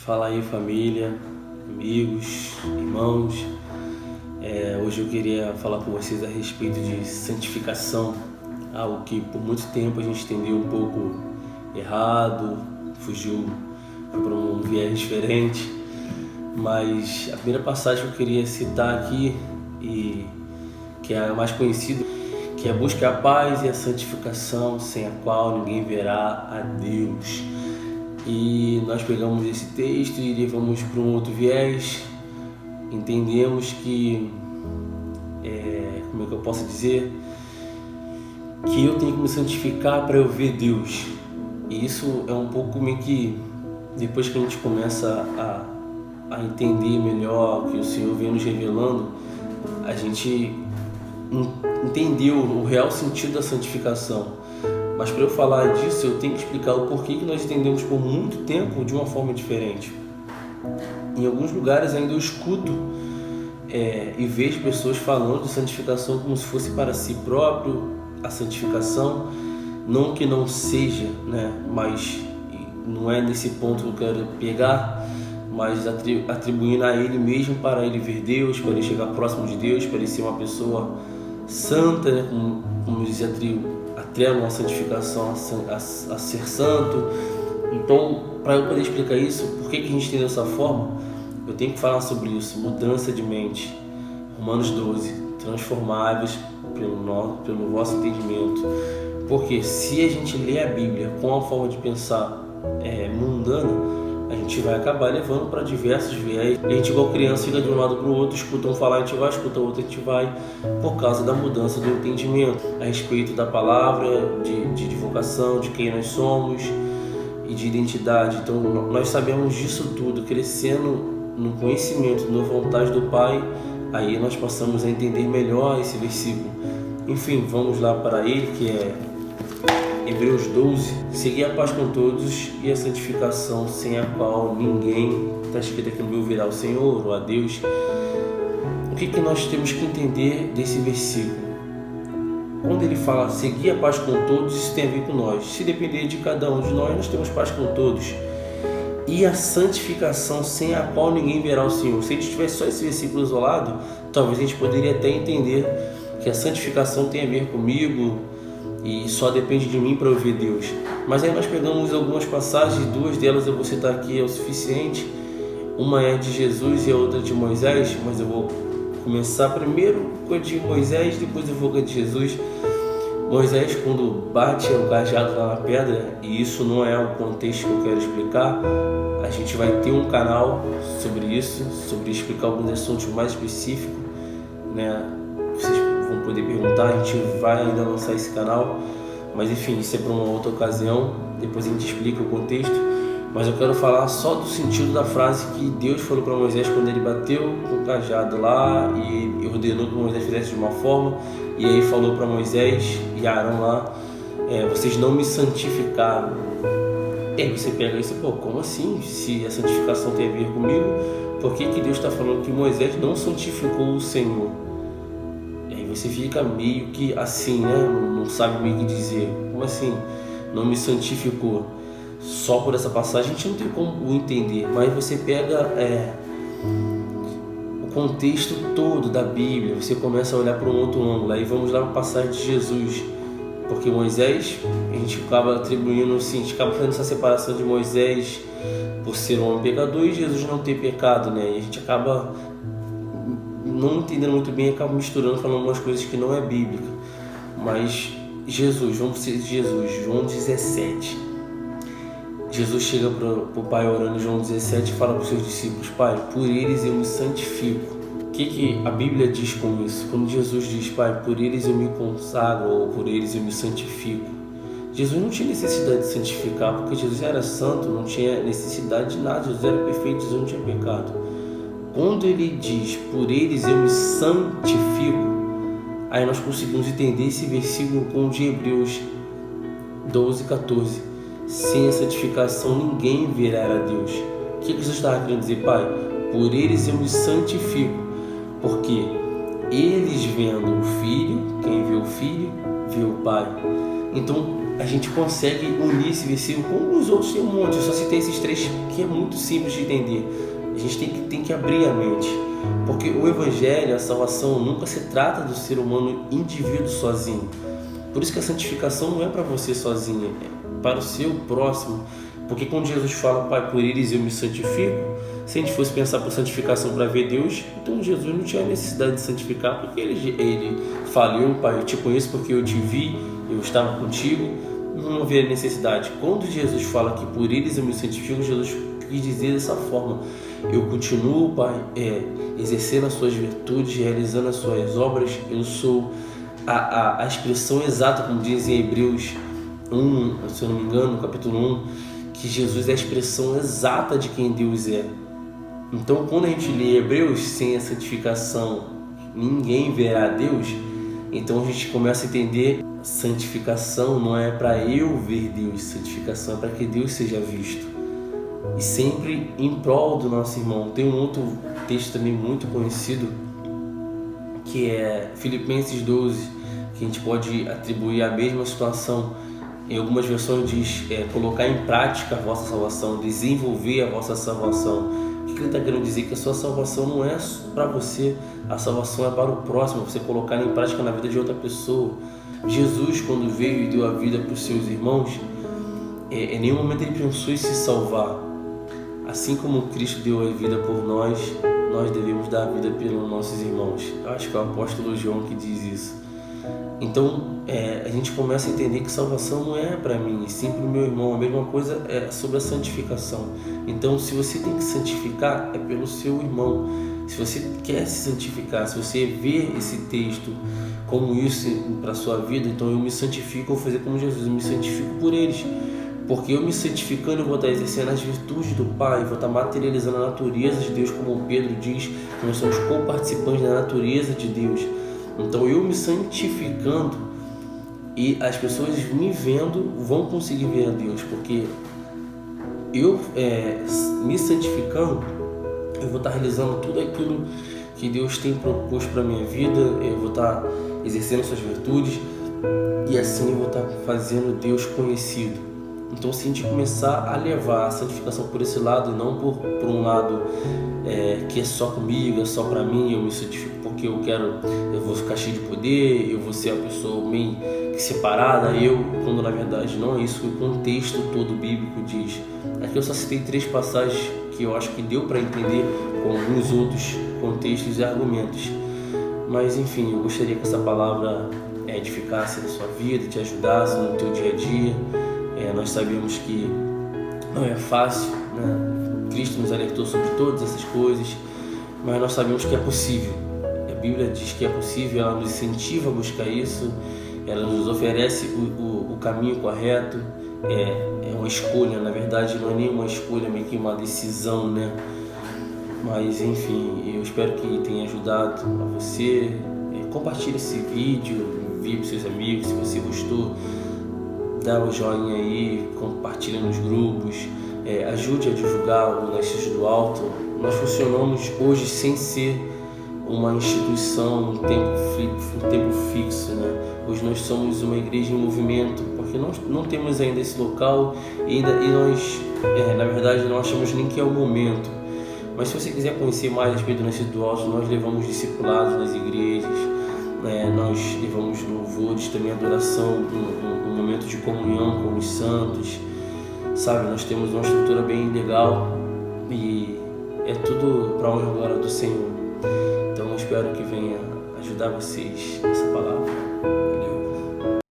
Fala aí, família, amigos, irmãos. Hoje eu queria falar com vocês a respeito de santificação, algo que por muito tempo a gente entendeu um pouco errado, foi para um viés diferente. Mas a primeira passagem que eu queria citar aqui, e que é a mais conhecida, que é: busque a paz e a santificação, sem a qual ninguém verá a Deus. E nós pegamos esse texto e levamos para um outro viés. Entendemos que, como é que eu posso dizer? Que eu tenho que me santificar para eu ver Deus. E isso é um pouco meio que, depois que a gente começa a entender melhor, que o Senhor vem nos revelando, a gente entendeu o real sentido da santificação. Mas para eu falar disso, eu tenho que explicar o porquê que nós entendemos por muito tempo de uma forma diferente. Em alguns lugares ainda eu escuto e vejo pessoas falando de santificação como se fosse para si próprio a santificação. Não que não seja, mas não é nesse ponto que eu quero pegar, mas atribuindo a ele mesmo para ele ver Deus, para ele chegar próximo de Deus, para ele ser uma pessoa santa, como eles atrelam a santificação a ser santo. Então, para eu poder explicar isso, por que a gente tem dessa forma, eu tenho que falar sobre isso: mudança de mente. Romanos 12, transformáveis pelo vosso entendimento. Porque se a gente lê a Bíblia com a forma de pensar mundana, a gente vai acabar levando para diversos viés. A gente, igual criança, fica de um lado para o outro, escuta um falar, a gente vai, escuta o outro, a gente vai, por causa da mudança do entendimento a respeito da palavra, de vocação, de quem nós somos e de identidade. Então, nós sabemos disso tudo, crescendo no conhecimento, na vontade do Pai, aí nós passamos a entender melhor esse versículo. Enfim, vamos lá para ele, que é Hebreus 12: segui a paz com todos e a santificação, sem a qual ninguém, está escrito aqui no meu, verá o Senhor ou a Deus. O que nós temos que entender desse versículo? Quando ele fala seguir a paz com todos, isso tem a ver com nós. Se depender de cada um de nós temos paz com todos. E a santificação, sem a qual ninguém verá o Senhor. Se a gente tivesse só esse versículo isolado, talvez a gente poderia até entender que a santificação tem a ver comigo e só depende de mim para eu ver Deus. Mas aí nós pegamos algumas passagens, duas delas eu vou citar aqui, é o suficiente. Uma é de Jesus e a outra de Moisés, mas eu vou começar primeiro com a de Moisés, depois eu vou com a de Jesus. Moisés, quando bate o cajado lá na pedra, e isso não é o contexto que eu quero explicar, a gente vai ter um canal sobre isso, sobre explicar alguns assuntos mais específicos, Vocês vão poder perguntar, a gente vai ainda lançar esse canal, mas enfim, isso é para uma outra ocasião, depois a gente explica o contexto. Mas eu quero falar só do sentido da frase que Deus falou para Moisés quando ele bateu com o cajado lá e ordenou que Moisés fizesse de uma forma, e aí falou para Moisés e Arão lá: vocês não me santificaram. E aí você pega isso, como assim? Se a santificação tem a ver comigo, por que Deus está falando que Moisés não santificou o Senhor? Você fica meio que assim, não sabe meio que dizer, como assim, não me santificou? Só por essa passagem a gente não tem como entender, mas você pega o contexto todo da Bíblia, você começa a olhar para um outro ângulo. Aí vamos lá para a passagem de Jesus, porque Moisés, a gente acaba atribuindo assim, a gente acaba fazendo essa separação de Moisés por ser um homem pecador e Jesus não ter pecado, e a gente acaba não entendendo muito bem, acaba misturando, falando algumas coisas que não é bíblica. Mas Jesus, vamos ser Jesus, João 17. Jesus chega para o Pai orando em João 17 e fala para os seus discípulos: Pai, por eles eu me santifico. O que a Bíblia diz com isso? Quando Jesus diz: Pai, por eles eu me consagro, ou por eles eu me santifico, Jesus não tinha necessidade de santificar, porque Jesus era santo, não tinha necessidade de nada, Jesus era perfeito, Jesus não tinha pecado. Quando ele diz, por eles eu me santifico, aí nós conseguimos entender esse versículo com o de Hebreus 12, 14. Sem a santificação ninguém verá a Deus. O que Jesus estava querendo dizer? Pai, por eles eu me santifico, porque eles vendo o Filho, quem vê o Filho, vê o Pai. Então a gente consegue unir esse versículo com os outros, tem um monte. Eu só citei esses 3 que é muito simples de entender. A gente tem que abrir a mente, porque o Evangelho, a salvação, nunca se trata do ser humano indivíduo sozinho. Por isso que a santificação não é para você sozinho, é para o seu próximo. Porque quando Jesus fala, Pai, por eles eu me santifico, se a gente fosse pensar por santificação para ver Deus, então Jesus não tinha necessidade de santificar, porque ele fala, Pai, eu te conheço porque eu te vi, eu estava contigo, não havia necessidade. Quando Jesus fala que por eles eu me santifico, Jesus quis dizer dessa forma, eu continuo, Pai, exercendo as suas virtudes, realizando as suas obras, eu sou a expressão exata, como diz em Hebreus 1, se eu não me engano, no capítulo 1, que Jesus é a expressão exata de quem Deus é. Então, quando a gente lê Hebreus, sem a santificação, ninguém verá Deus. Então a gente começa a entender, santificação não é para eu ver Deus, santificação é para que Deus seja visto. E sempre em prol do nosso irmão. Tem um outro texto também muito conhecido, que é Filipenses 12, que a gente pode atribuir a mesma situação. Em algumas versões diz colocar em prática a vossa salvação, desenvolver a vossa salvação. O que ele está querendo dizer? Que a sua salvação não é para você, a salvação é para o próximo, você colocar em prática na vida de outra pessoa. Jesus, quando veio e deu a vida para os seus irmãos, em nenhum momento ele pensou em se salvar. Assim como Cristo deu a vida por nós, nós devemos dar a vida pelos nossos irmãos. Eu acho que é o apóstolo João que diz isso. Então a gente começa a entender que salvação não é para mim, sim para o meu irmão. A mesma coisa é sobre a santificação. Então, se você tem que santificar, é pelo seu irmão. Se você quer se santificar, se você vê esse texto como isso para a sua vida, então eu me santifico, eu vou fazer como Jesus, eu me santifico por eles. Porque eu me santificando, eu vou estar exercendo as virtudes do Pai, vou estar materializando a natureza de Deus, como Pedro diz, que nós somos co-participantes da natureza de Deus. Então eu me santificando e as pessoas me vendo vão conseguir ver a Deus, porque eu me santificando, eu vou estar realizando tudo aquilo que Deus tem proposto para a minha vida, eu vou estar exercendo suas virtudes e assim eu vou estar fazendo Deus conhecido. Então, se a gente começar a levar a santificação por esse lado e não por um lado que é só comigo, é só para mim, eu me santifico porque eu vou ficar cheio de poder, eu vou ser a pessoa meio que separada, quando na verdade não é isso que o contexto todo bíblico diz. Aqui eu só citei 3 passagens que eu acho que deu para entender com alguns outros contextos e argumentos. Mas enfim, eu gostaria que essa palavra edificasse a sua vida, te ajudasse no teu dia a dia. Nós sabemos que não é fácil, né? Cristo nos alertou sobre todas essas coisas, mas nós sabemos que é possível. A Bíblia diz que é possível, ela nos incentiva a buscar isso, ela nos oferece o caminho correto. É uma escolha, na verdade não é nem uma escolha, meio que uma decisão, né? Mas enfim, eu espero que tenha ajudado a você. Compartilhe esse vídeo, envie para os seus amigos, se você gostou. Dá um joinha aí, compartilha nos grupos, ajude a divulgar o Nascidos do Alto. Nós funcionamos hoje sem ser uma instituição, um tempo fixo, né? Hoje nós somos uma igreja em movimento, porque nós não temos ainda esse local e nós, na verdade, não achamos nem que é o momento. Mas se você quiser conhecer mais a respeito do Nascidos do Alto, nós levamos discipulados nas igrejas, nós levamos louvores, também adoração, um momento de comunhão com os santos, sabe? Nós temos uma estrutura bem legal e é tudo para a honra e glória do Senhor. Então eu espero que venha ajudar vocês nessa palavra. Valeu.